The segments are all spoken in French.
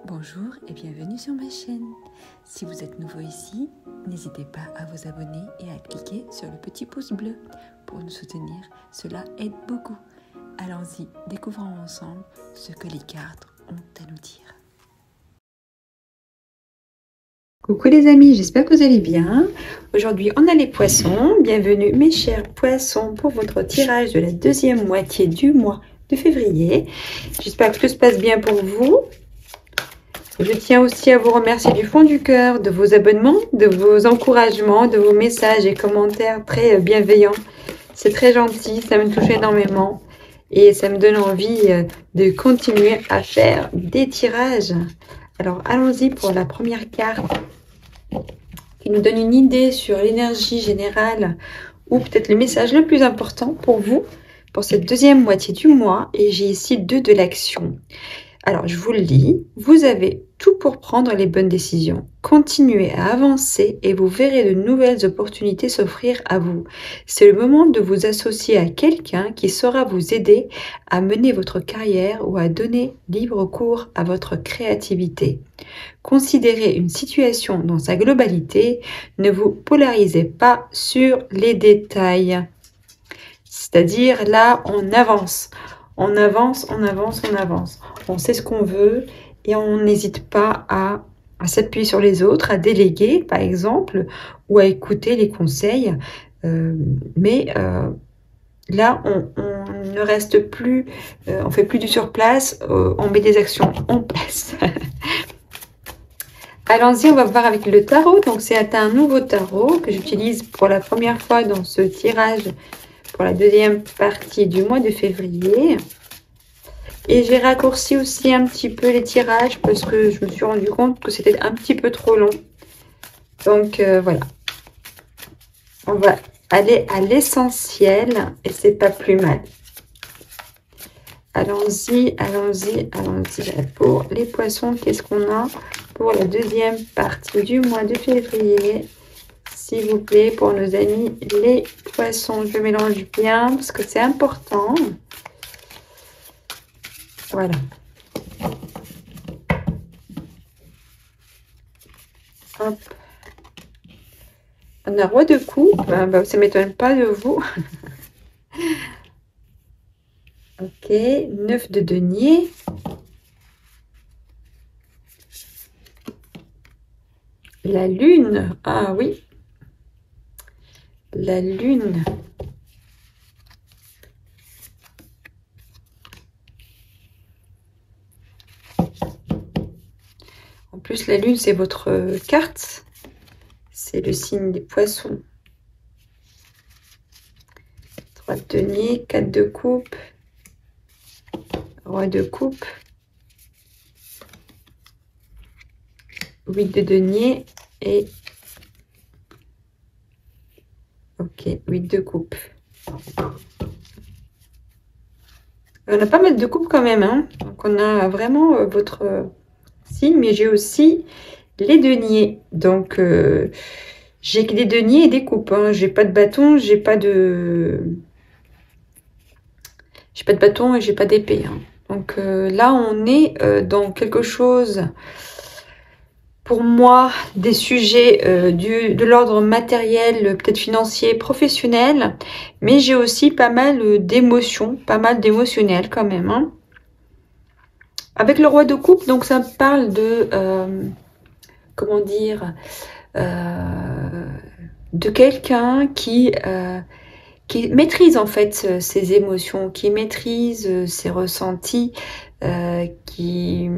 Bonjour et bienvenue sur ma chaîne. Si vous êtes nouveau ici, n'hésitez pas à vous abonner et à cliquer sur le petit pouce bleu pour nous soutenir. Cela aide beaucoup. Allons-y, découvrons ensemble ce que les cartes ont à nous dire. Coucou les amis, j'espère que vous allez bien. Aujourd'hui, on a les poissons. Bienvenue mes chers poissons pour votre tirage de la deuxième moitié du mois de février. J'espère que tout se passe bien pour vous. Je tiens aussi à vous remercier du fond du cœur de vos abonnements, de vos encouragements, de vos messages et commentaires très bienveillants. C'est très gentil, ça me touche énormément et ça me donne envie de continuer à faire des tirages. Alors allons-y pour la première carte qui nous donne une idée sur l'énergie générale ou peut-être le message le plus important pour vous pour cette deuxième moitié du mois. Et j'ai ici 2 de l'action. Alors, je vous le lis, vous avez tout pour prendre les bonnes décisions. Continuez à avancer et vous verrez de nouvelles opportunités s'offrir à vous. C'est le moment de vous associer à quelqu'un qui saura vous aider à mener votre carrière ou à donner libre cours à votre créativité. Considérez une situation dans sa globalité, ne vous polarisez pas sur les détails. C'est-à-dire, là, on avance. On avance, on avance, on avance. On sait ce qu'on veut et on n'hésite pas à s'appuyer sur les autres, à déléguer par exemple, ou à écouter les conseils. Là, on ne reste plus, on fait plus du surplace, on met des actions en place. Allons-y, on va voir avec le tarot. Donc c'est un nouveau tarot que j'utilise pour la première fois dans ce tirage pour la deuxième partie du mois de février. Et j'ai raccourci aussi un petit peu les tirages parce que je me suis rendu compte que c'était un petit peu trop long. Donc voilà. On va aller à l'essentiel et c'est pas plus mal. Allons-y, allons-y, allons-y. Pour les poissons, qu'est-ce qu'on a pour la deuxième partie du mois de février? S'il vous plaît, pour nos amis les poissons, je mélange bien parce que c'est important. Voilà. Hop. On a roi de coupe. Ça ne m'étonne pas de vous. Ok. 9 de denier. La lune. Ah oui. La lune. En plus, la lune, c'est votre carte. C'est le signe des poissons. 3 de denier, 4 de coupe, roi de coupe, 8 de denier et... Ok, 8 de coupe. On a pas mal de coupes quand même. Hein. Donc on a vraiment votre signe, mais j'ai aussi les deniers. Donc j'ai des deniers et des coupes. Hein. J'ai pas de bâton, j'ai pas de bâton et j'ai pas d'épée. Hein. Donc là on est dans quelque chose. Pour moi, des sujets de l'ordre matériel, peut-être financier, professionnel, mais j'ai aussi pas mal d'émotions, pas mal d'émotionnel quand même. Hein. Avec le roi de coupe, donc ça parle de, comment dire, de quelqu'un qui maîtrise en fait ses émotions, qui maîtrise ses ressentis, qui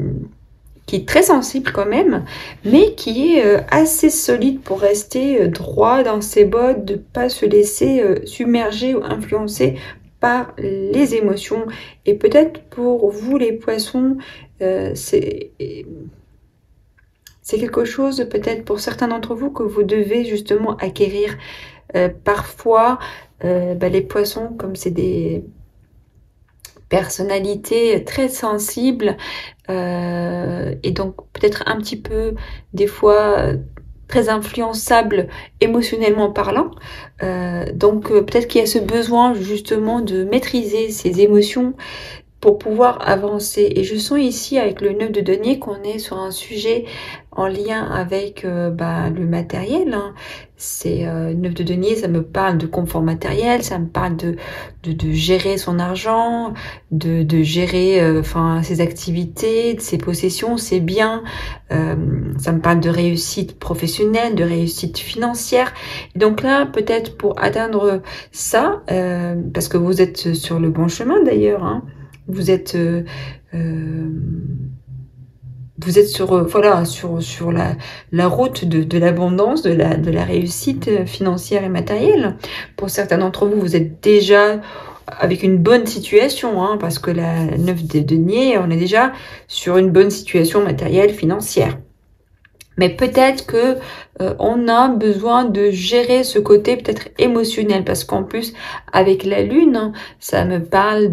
est très sensible quand même, mais qui est assez solide pour rester droit dans ses bottes, de ne pas se laisser submerger ou influencer par les émotions. Et peut-être pour vous les poissons, c'est quelque chose peut-être pour certains d'entre vous que vous devez justement acquérir. Parfois, les poissons, comme c'est des personnalité très sensible et donc peut-être un petit peu des fois très influençable émotionnellement parlant. Donc peut-être qu'il y a ce besoin justement de maîtriser ses émotions pour pouvoir avancer. Et je sens ici avec le 9 de denier qu'on est sur un sujet en lien avec le matériel. Hein. C'est 9 de denier, ça me parle de confort matériel, ça me parle de gérer son argent, de gérer ses activités, ses possessions, ses biens. Ça me parle de réussite professionnelle, de réussite financière. Et donc là, peut-être pour atteindre ça, parce que vous êtes sur le bon chemin d'ailleurs, hein, vous êtes sur la route de l'abondance, de la réussite financière et matérielle. Pour certains d'entre vous, vous êtes déjà avec une bonne situation, hein, parce que la 9 de denier, on est déjà sur une bonne situation matérielle, financière. Mais peut-être que on a besoin de gérer ce côté peut-être émotionnel, parce qu'en plus, avec la lune, hein, ça me parle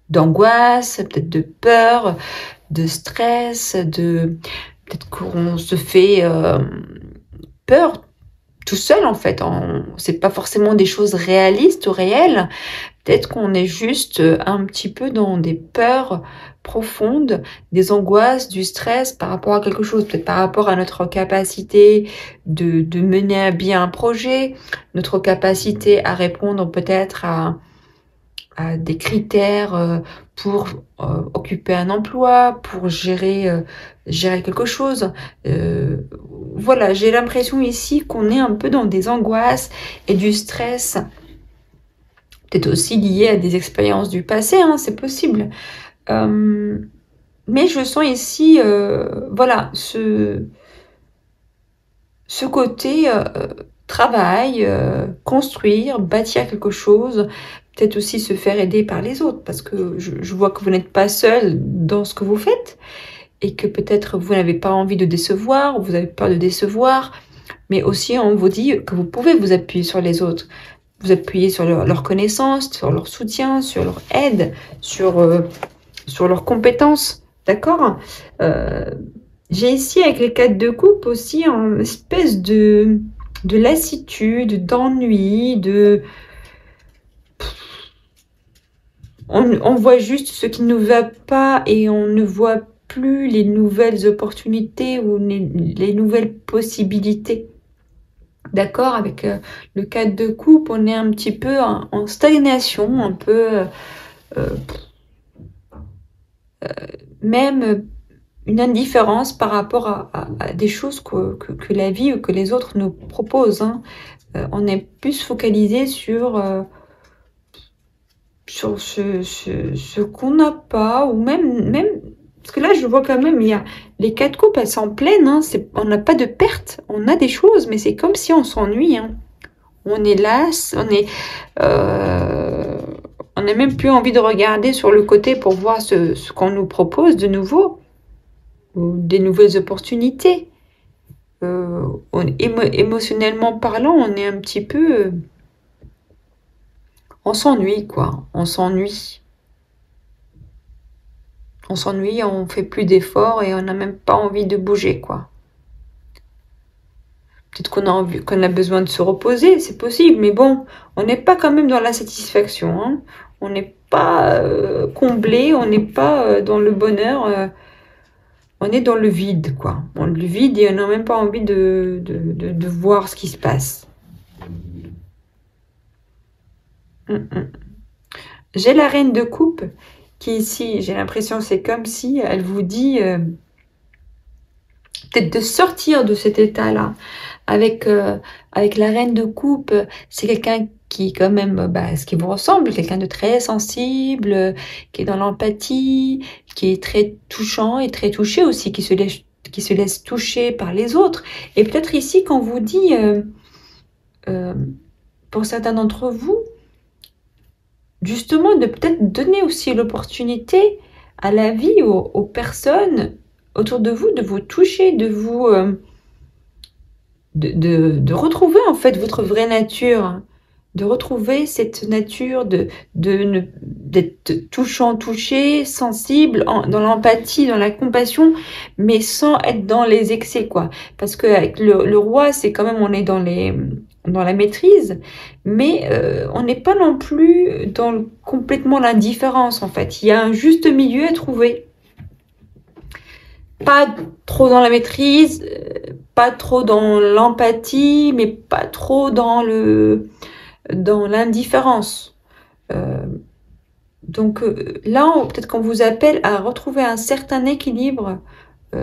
d'angoisse, peut-être de peur, de stress, peut-être qu'on se fait peur tout seul en fait. C'est pas forcément des choses réalistes ou réelles. Peut-être qu'on est juste un petit peu dans des peurs profondes, des angoisses, du stress par rapport à quelque chose, peut-être par rapport à notre capacité de mener à bien un projet, notre capacité à répondre peut-être à des critères pour occuper un emploi, pour gérer quelque chose. Voilà, j'ai l'impression ici qu'on est un peu dans des angoisses et du stress, peut-être aussi lié à des expériences du passé, hein, c'est possible. Mais je sens ici, voilà, ce côté travail, construire, bâtir quelque chose, peut-être aussi se faire aider par les autres, parce que je vois que vous n'êtes pas seul dans ce que vous faites, et que peut-être vous n'avez pas envie de décevoir, ou vous avez peur de décevoir, mais aussi on vous dit que vous pouvez vous appuyer sur les autres, vous appuyer sur leur connaissance, sur leur soutien, sur leur aide, sur leurs compétences, d'accord. J'ai ici avec les 4 de coupe aussi une espèce de lassitude, d'ennui, on voit juste ce qui ne va pas et on ne voit plus les nouvelles opportunités ou les nouvelles possibilités. D'accord, avec le 4 de coupe, on est un petit peu en stagnation, un peu même une indifférence par rapport à des choses que la vie ou que les autres nous proposent. Hein. On est plus focalisé sur ce qu'on n'a pas, ou même parce que là je vois quand même il y a les 4 coupes, elles sont pleines, hein, on n'a pas de perte, on a des choses, mais c'est comme si on s'ennuie, hein. On est las, on n'a même plus envie de regarder sur le côté pour voir ce qu'on nous propose de nouveau, ou des nouvelles opportunités. Émotionnellement parlant, on est un petit peu on s'ennuie, quoi. On s'ennuie. On s'ennuie, on fait plus d'efforts et on n'a même pas envie de bouger, quoi. Peut-être qu'on a besoin de se reposer, c'est possible, mais bon, on n'est pas quand même dans la satisfaction, hein. On n'est pas comblé, on n'est pas dans le bonheur, on est dans le vide, quoi. Le vide et on n'a même pas envie de voir ce qui se passe. J'ai la reine de coupe qui ici, j'ai l'impression, c'est comme si elle vous dit peut-être de sortir de cet état-là. Avec la reine de coupe, c'est quelqu'un qui quand même, ce qui vous ressemble, quelqu'un de très sensible, qui est dans l'empathie, qui est très touchant et très touché aussi, qui se laisse toucher par les autres. Et peut-être ici, quand on vous dit, pour certains d'entre vous, justement, de peut-être donner aussi l'opportunité à la vie, aux personnes autour de vous, de vous toucher, de vous de retrouver en fait votre vraie nature, de retrouver cette nature d'être touchant, touché, sensible, dans l'empathie, dans la compassion, mais sans être dans les excès, quoi. Parce que avec le roi, c'est quand même, on est dans la maîtrise, mais on n'est pas non plus dans complètement l'indifférence en fait. Il y a un juste milieu à trouver. Pas trop dans la maîtrise, pas trop dans l'empathie, mais pas trop dans l'indifférence. Donc là, peut-être qu'on vous appelle à retrouver un certain équilibre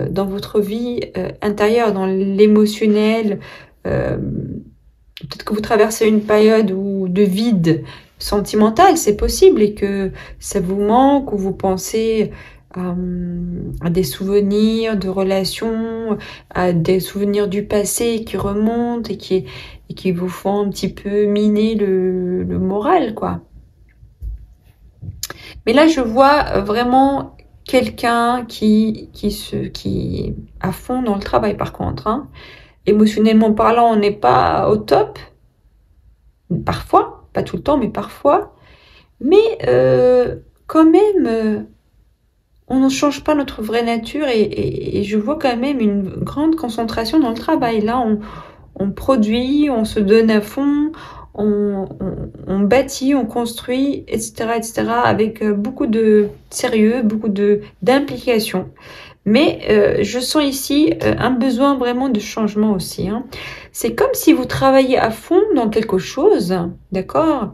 dans votre vie intérieure, dans l'émotionnel. Peut-être que vous traversez une période de vide sentimental, c'est possible, et que ça vous manque, ou vous pensez à des souvenirs de relations, à des souvenirs du passé qui remontent et qui vous font un petit peu miner le moral, quoi. Mais là, je vois vraiment quelqu'un qui est à fond dans le travail, par contre. Hein. Émotionnellement parlant, on n'est pas au top. Parfois, pas tout le temps, mais parfois. Mais quand même, on ne change pas notre vraie nature, et je vois quand même une grande concentration dans le travail. Là, on produit, on se donne à fond, on bâtit, on construit, etc., avec beaucoup de sérieux, beaucoup d'implication. Mais je sens ici un besoin vraiment de changement aussi. Hein. C'est comme si vous travaillez à fond dans quelque chose, d'accord,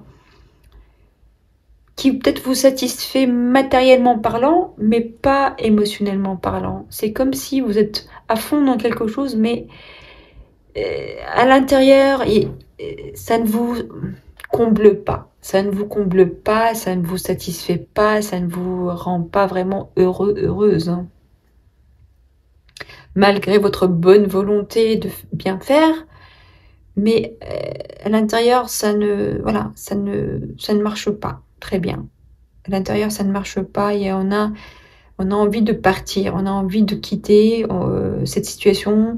qui peut-être vous satisfait matériellement parlant, mais pas émotionnellement parlant. C'est comme si vous êtes à fond dans quelque chose, mais à l'intérieur, ça ne vous comble pas. Ça ne vous comble pas, ça ne vous satisfait pas, ça ne vous rend pas vraiment heureux, heureuse. Hein. Malgré votre bonne volonté de bien faire, mais à l'intérieur, ça ne marche pas très bien. À l'intérieur, ça ne marche pas, et on a envie de partir, on a envie de quitter cette situation,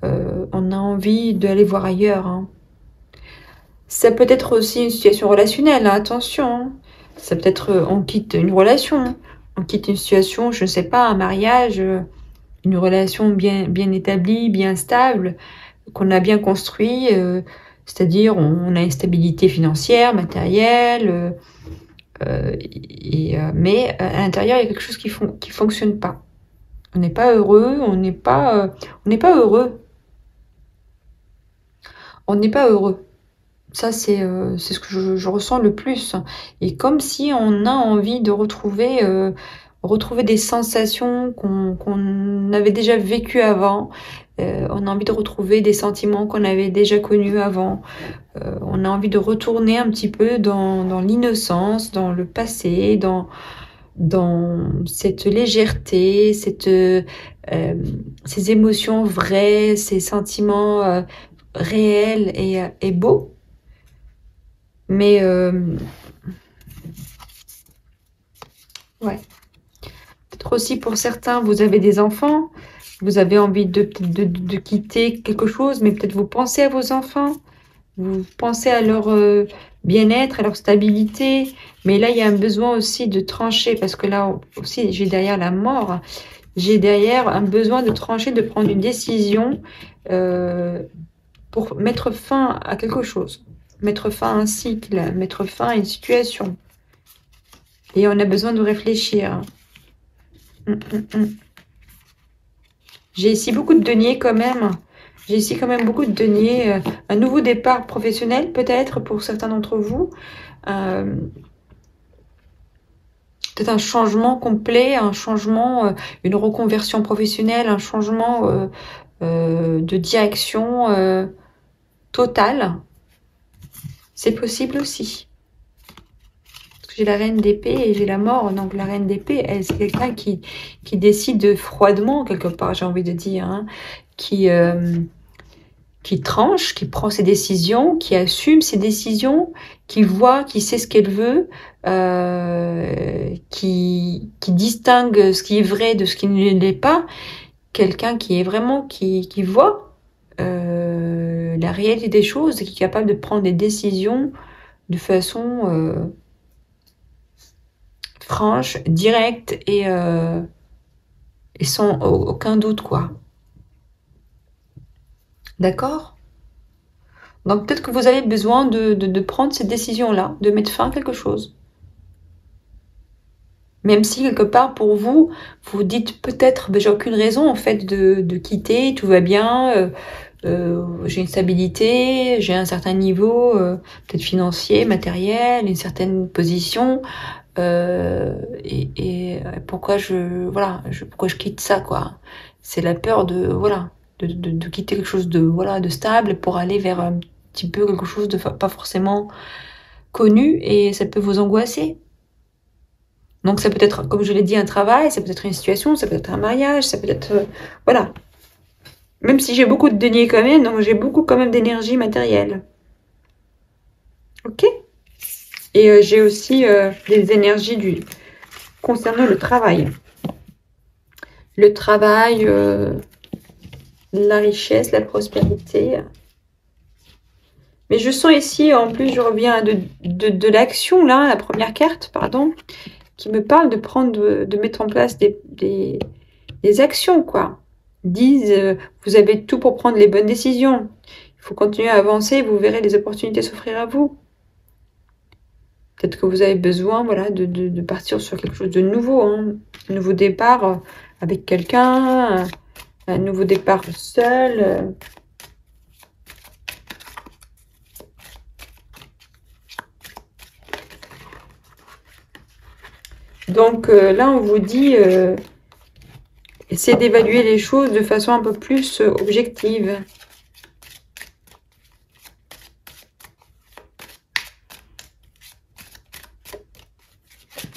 on a envie d'aller voir ailleurs. Hein. Ça peut être aussi une situation relationnelle, hein, attention. Hein. Ça peut être, on quitte une relation, on quitte une situation, je ne sais pas, un mariage, une relation bien établie, bien stable, qu'on a bien construit, c'est-à-dire on a une stabilité financière, matérielle, mais à l'intérieur, il y a quelque chose qui fonctionne pas. On n'est pas heureux, on n'est pas heureux. On n'est pas heureux. Ça, c'est ce que je ressens le plus. Et comme si on a envie de retrouver des sensations qu'on avait déjà vécues avant. On a envie de retrouver des sentiments qu'on avait déjà connus avant. On a envie de retourner un petit peu dans l'innocence, dans le passé, dans cette légèreté, ces émotions vraies, ces sentiments réels et beaux. Mais ouais. Peut-être aussi pour certains, vous avez des enfants, vous avez envie de quitter quelque chose, mais peut-être vous pensez à vos enfants, vous pensez à leur bien-être, à leur stabilité. Mais là, il y a un besoin aussi de trancher, parce que là aussi, j'ai derrière la mort, j'ai derrière un besoin de trancher, de prendre une décision pour mettre fin à quelque chose. Mettre fin à un cycle, mettre fin à une situation. Et on a besoin de réfléchir. J'ai ici beaucoup de deniers quand même. J'ai ici quand même beaucoup de deniers. Un nouveau départ professionnel peut-être pour certains d'entre vous. Peut-être un changement complet, un changement, une reconversion professionnelle, un changement de direction totale. C'est possible aussi. Parce que j'ai la reine d'épée et j'ai la mort. Donc la reine d'épée, c'est quelqu'un qui décide froidement, quelque part, j'ai envie de dire. Hein, qui tranche, qui prend ses décisions, qui assume ses décisions, qui voit, qui sait ce qu'elle veut, qui distingue ce qui est vrai de ce qui ne l'est pas. Quelqu'un qui est vraiment, qui voit la réalité des choses et qui est capable de prendre des décisions de façon franche, directe et sans aucun doute, quoi. D'accord? Donc peut-être que vous avez besoin de prendre cette décision-là, de mettre fin à quelque chose. Même si quelque part pour vous, vous dites peut-être, ben, j'ai aucune raison en fait de quitter, tout va bien, j'ai une stabilité, j'ai un certain niveau, peut-être financier, matériel, une certaine position, et pourquoi pourquoi je quitte ça quoi. C'est la peur de quitter quelque chose de stable pour aller vers un petit peu quelque chose de pas forcément connu et ça peut vous angoisser. Donc ça peut être, comme je l'ai dit, un travail, ça peut être une situation, ça peut être un mariage, ça peut être... voilà. Même si j'ai beaucoup de deniers quand même, donc j'ai beaucoup quand même d'énergie matérielle. Ok. Et j'ai aussi des énergies concernant le travail. Le travail, la richesse, la prospérité. Mais je sens ici, en plus, je reviens à de l'action, là, la première carte, pardon, qui me parle de mettre en place des actions, quoi. Ils disent, vous avez tout pour prendre les bonnes décisions. Il faut continuer à avancer, vous verrez les opportunités s'offrir à vous. Peut-être que vous avez besoin, voilà, de partir sur quelque chose de nouveau, hein. Un nouveau départ avec quelqu'un, un nouveau départ seul. Donc là, on vous dit, essayez d'évaluer les choses de façon un peu plus objective.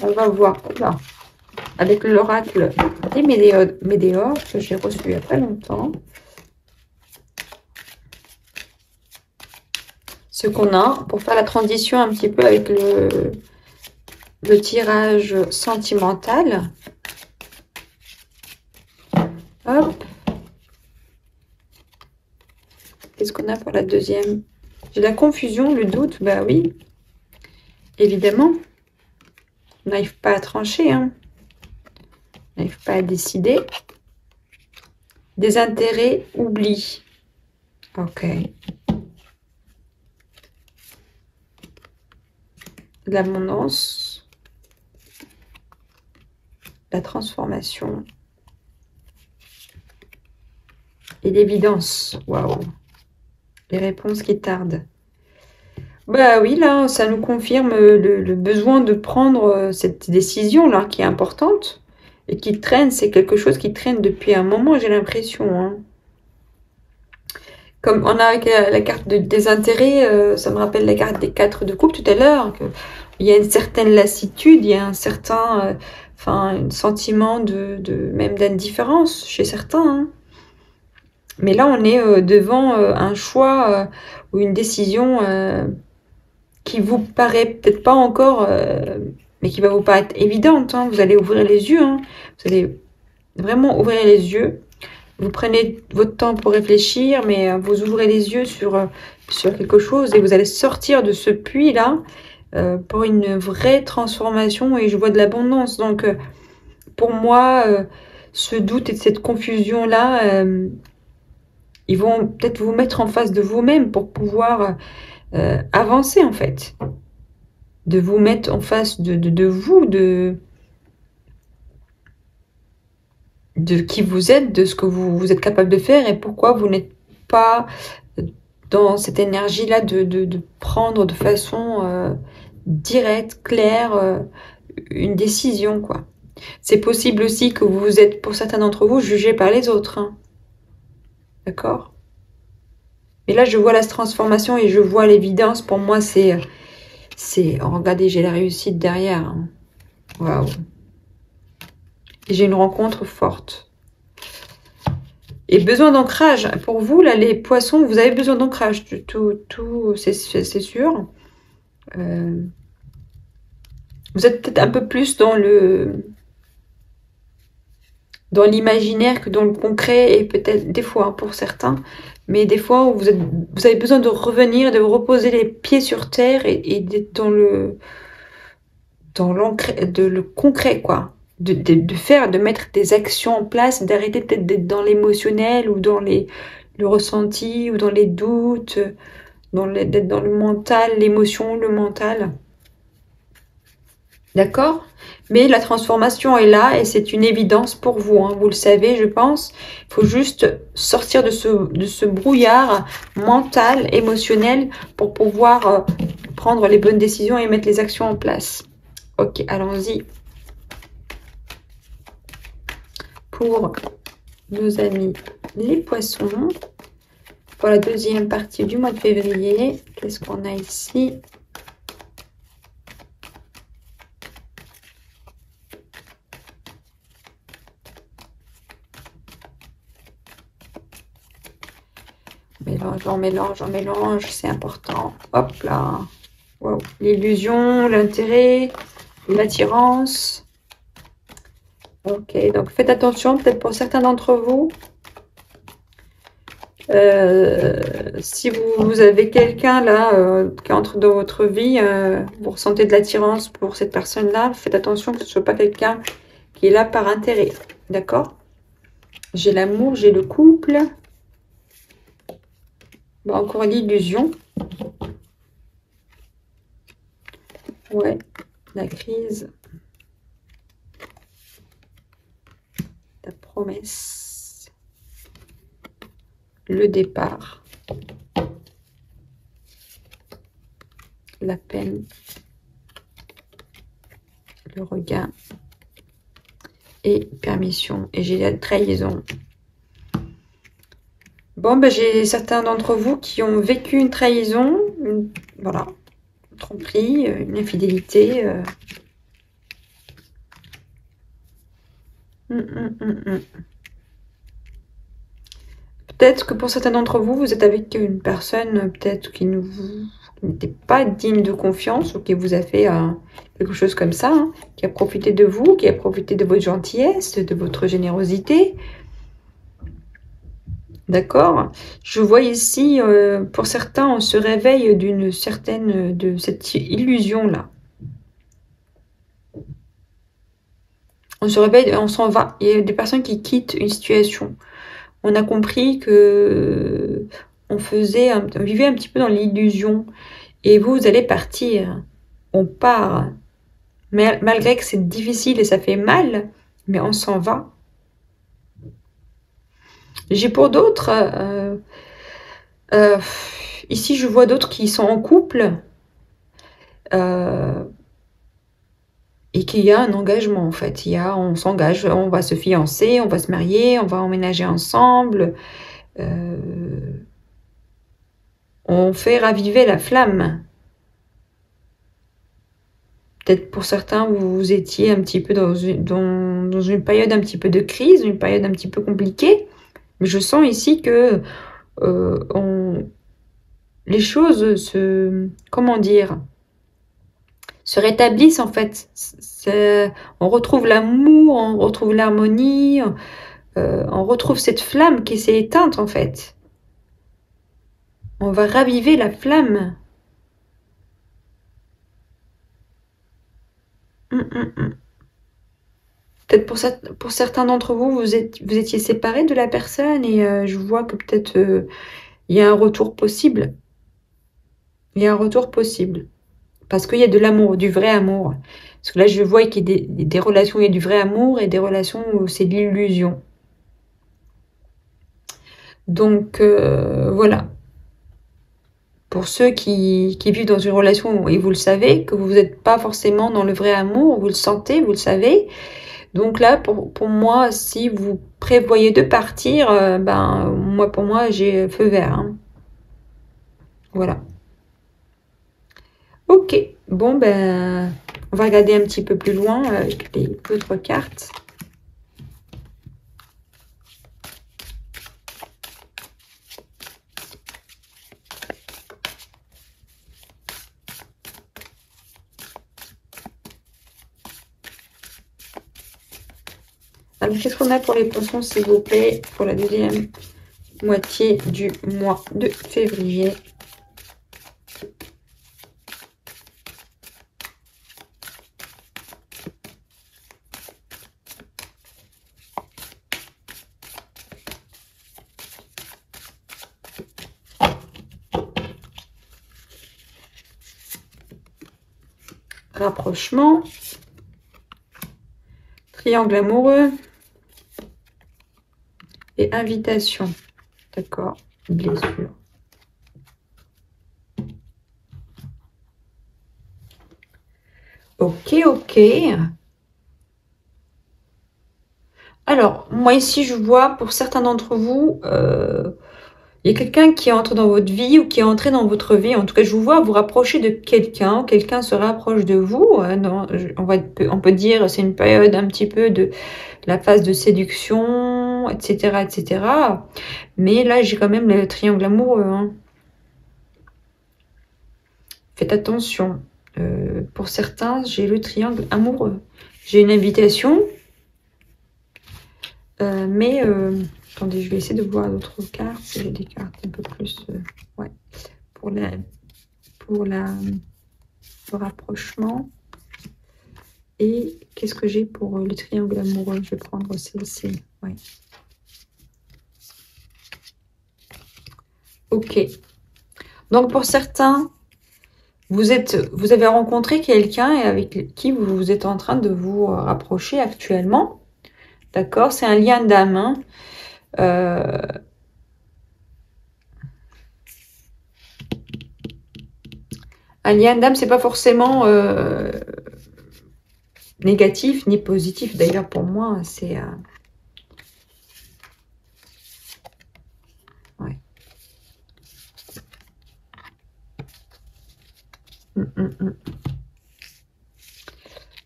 On va voir là, avec l'oracle des Médéors que j'ai reçu il n'y a pas longtemps. Ce qu'on a pour faire la transition un petit peu avec le tirage sentimental. Hop. Qu'est-ce qu'on a pour la deuxième? J'ai la confusion, le doute, bah oui. Évidemment. On n'arrive pas à trancher, hein. On n'arrive pas à décider. Des intérêts, oubli. Ok. L'abondance. La transformation. Et l'évidence. Waouh. Les réponses qui tardent. Bah oui, là, ça nous confirme le besoin de prendre cette décision-là, qui est importante et qui traîne. C'est quelque chose qui traîne depuis un moment, j'ai l'impression, hein. Comme on a avec la carte des intérêts, ça me rappelle la carte des 4 de coupe tout à l'heure. Il y a une certaine lassitude, il y a un certain un sentiment même d'indifférence chez certains, hein. Mais là, on est devant un choix ou une décision qui vous paraît peut-être pas encore, mais qui va vous paraître évidente, hein. Vous allez ouvrir les yeux, hein. Vous allez vraiment ouvrir les yeux. Vous prenez votre temps pour réfléchir, mais vous ouvrez les yeux sur quelque chose et vous allez sortir de ce puits-là pour une vraie transformation et je vois de l'abondance. Donc, pour moi, ce doute et cette confusion-là, ils vont peut-être vous mettre en face de vous-même pour pouvoir avancer en fait. De vous mettre en face de vous, de qui vous êtes, de ce que vous êtes capable de faire et pourquoi vous n'êtes pas dans cette énergie-là de prendre de façon directe, claire, une décision, quoi. C'est possible aussi que vous êtes, pour certains d'entre vous, jugés par les autres, hein. D'accord? Mais là, je vois la transformation et je vois l'évidence. Pour moi, c'est... Oh, regardez, j'ai la réussite derrière, hein. Waouh! Et j'ai une rencontre forte. Et besoin d'ancrage. Pour vous, là, les poissons, vous avez besoin d'ancrage. Tout, c'est sûr. Vous êtes peut-être un peu plus dans l'imaginaire que dans le concret. Et peut-être des fois, hein, pour certains. Mais des fois, vous avez besoin de revenir, de reposer les pieds sur terre et d'être dans le concret, quoi. De mettre des actions en place, d'arrêter peut-être d'être dans l'émotionnel ou dans le ressenti ou dans les doutes, d'être dans le mental, l'émotion, le mental. D'accord? Mais la transformation est là et c'est une évidence pour vous, hein. Vous le savez, je pense. Il faut juste sortir de ce brouillard mental, émotionnel pour pouvoir prendre les bonnes décisions et mettre les actions en place. Ok, allons-y. Pour nos amis les poissons, pour la deuxième partie du mois de février, qu'est-ce qu'on a ici? Mélange, on mélange, on mélange, c'est important. Hop là. Wow. L'illusion, l'intérêt, l'attirance. Ok, donc faites attention, peut-être pour certains d'entre vous. Si vous avez quelqu'un là qui entre dans votre vie, vous ressentez de l'attirance pour cette personne-là, faites attention que ce ne soit pas quelqu'un qui est là par intérêt. D'accord? J'ai l'amour, j'ai le couple. Bon, encore l'illusion. Ouais, la crise. La promesse. Le départ. La peine. Le regain. Et permission. Et j'ai la trahison. Bon, ben, j'ai certains d'entre vous qui ont vécu une trahison, voilà, une tromperie, une infidélité. Peut-être que pour certains d'entre vous, vous êtes avec une personne peut-être qui n'était pas digne de confiance ou qui vous a fait quelque chose comme ça, hein, qui a profité de vous, qui a profité de votre gentillesse, de votre générosité. D'accord? Je vois ici, pour certains, on se réveille de cette illusion-là. On se réveille, on s'en va. Il y a des personnes qui quittent une situation. On a compris que on vivait un petit peu dans l'illusion. Et vous allez partir. On part. Mais malgré que c'est difficile et ça fait mal, mais on s'en va. J'ai pour d'autres, ici je vois d'autres qui sont en couple et qu'il y a un engagement en fait. On s'engage, on va se fiancer, on va se marier, on va emménager ensemble. On fait raviver la flamme. Peut-être pour certains, vous étiez un petit peu dans une période un petit peu de crise, une période un petit peu compliquée. Mais je sens ici que les choses comment dire, se rétablissent en fait. On retrouve l'amour, on retrouve l'harmonie, on retrouve cette flamme qui s'est éteinte en fait. On va raviver la flamme. Peut-être pour certains d'entre vous, vous étiez séparés de la personne et je vois que peut-être il y a un retour possible. Il y a un retour possible. Parce qu'il y a de l'amour, du vrai amour. Parce que là, je vois qu'il y a des relations où il y a du vrai amour et des relations où c'est de l'illusion. Donc, voilà. Pour ceux qui vivent dans une relation, et vous le savez, que vous n'êtes pas forcément dans le vrai amour, vous le sentez, vous le savez. Donc là, pour moi, si vous prévoyez de partir, pour moi, j'ai feu vert. Hein. Voilà. Ok, bon, on va regarder un petit peu plus loin avec les autres cartes. Alors, qu'est-ce qu'on a pour les poissons, s'il vous plaît, pour la deuxième moitié du mois de février? rapprochement, triangle amoureux et invitation. D'accord, blessure. Ok, ok. Alors, moi ici, je vois pour certains d'entre vous, il y a quelqu'un qui entre dans votre vie ou qui est entré dans votre vie. En tout cas, je vous vois vous rapprocher de quelqu'un. Quelqu'un se rapproche de vous. On peut dire c'est une période un petit peu de la phase de séduction, etc., etc. Mais là, j'ai quand même le triangle amoureux. Hein. Faites attention. Pour certains, j'ai le triangle amoureux. J'ai une invitation. Attendez, je vais essayer de voir d'autres cartes. J'ai des cartes un peu plus... ouais. Pour le rapprochement. Et qu'est-ce que j'ai pour le triangle amoureux? Je vais prendre celle-ci. Ouais. Ok. Donc, pour certains, vous avez rencontré quelqu'un et avec qui vous êtes en train de vous rapprocher actuellement. D'accord? C'est un lien d'âme. Hein. Un lien d'âme, c'est pas forcément négatif ni positif. D'ailleurs, pour moi, c'est... ouais.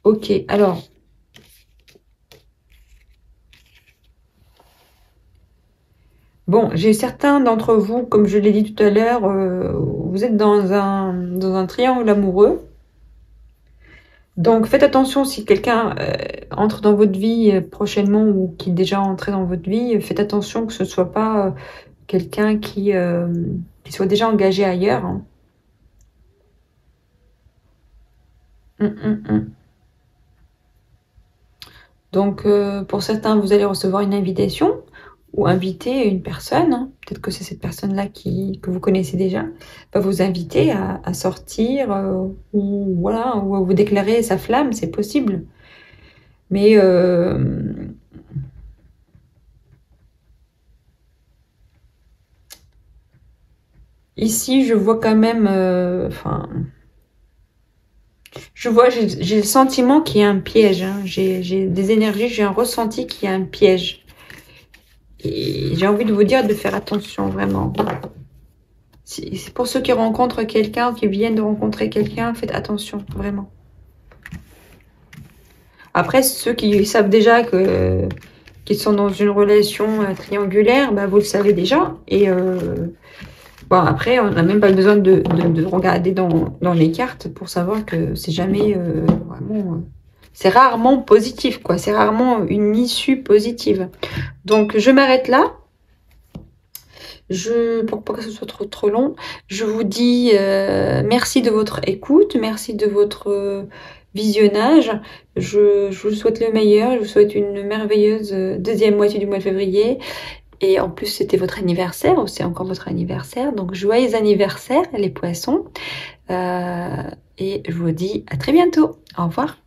Ok, alors... Bon, j'ai certains d'entre vous, comme je l'ai dit tout à l'heure, vous êtes dans un triangle amoureux. Donc, faites attention si quelqu'un entre dans votre vie prochainement ou qui est déjà entré dans votre vie. Faites attention que ce ne soit pas quelqu'un qui soit déjà engagé ailleurs. Hein. Donc, pour certains, vous allez recevoir une invitation ou inviter une personne. Hein. Peut-être que c'est cette personne-là que vous connaissez déjà. Va vous inviter à sortir ou voilà, ou à vous déclarer sa flamme, c'est possible. Mais ici, je vois quand même... j'ai le sentiment qu'il y a un piège. Hein. J'ai des énergies, j'ai un ressenti qu'il y a un piège. Et j'ai envie de vous dire de faire attention, vraiment. C'est pour ceux qui rencontrent quelqu'un, qui viennent de rencontrer quelqu'un, faites attention, vraiment. Après, ceux qui savent déjà qu'ils sont dans une relation triangulaire, bah, vous le savez déjà. Et bon, après, on n'a même pas besoin de regarder dans les cartes pour savoir que c'est jamais vraiment... c'est rarement positif, quoi. C'est rarement une issue positive. Donc, je m'arrête là. Pour pas que ce soit trop long, je vous dis merci de votre écoute, merci de votre visionnage. Je vous souhaite le meilleur, je vous souhaite une merveilleuse deuxième moitié du mois de février. Et en plus, c'était votre anniversaire, ou c'est encore votre anniversaire. Donc, joyeux anniversaire, les poissons. Et je vous dis à très bientôt. Au revoir.